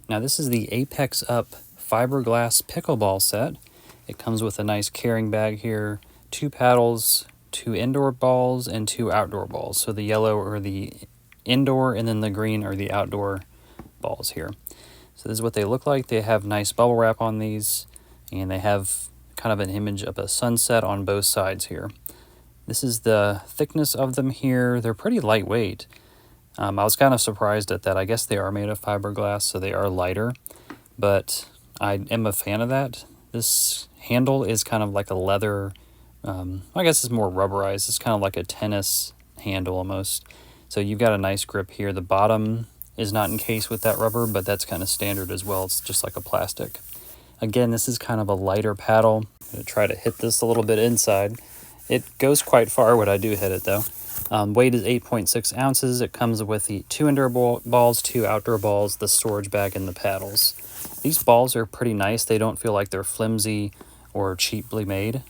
Now this is the Apexup fiberglass pickleball set. It comes with a nice carrying bag here, 2 paddles, 2 indoor balls, and 2 outdoor balls. So the yellow are the indoor, and then the green are the outdoor balls here. So this is what they look like. They have nice bubble wrap on these, and they have kind of an image of a sunset on both sides here. This is the thickness of them here. They're pretty lightweight. I was kind of surprised at that. I guess they are made of fiberglass, so they are lighter, but I am a fan of that. This handle is kind of like a leather, I guess it's more rubberized. It's kind of like a tennis handle almost. So you've got a nice grip here. The bottom is not encased with that rubber, but that's kind of standard as well. It's just like a plastic. Again, this is kind of a lighter paddle. I'm going to try to hit this a little bit inside. It goes quite far when I do hit it though. Weight is 8.6 ounces. It comes with the 2 indoor balls, 2 outdoor balls, the storage bag, and the paddles. These balls are pretty nice. They don't feel like they're flimsy or cheaply made.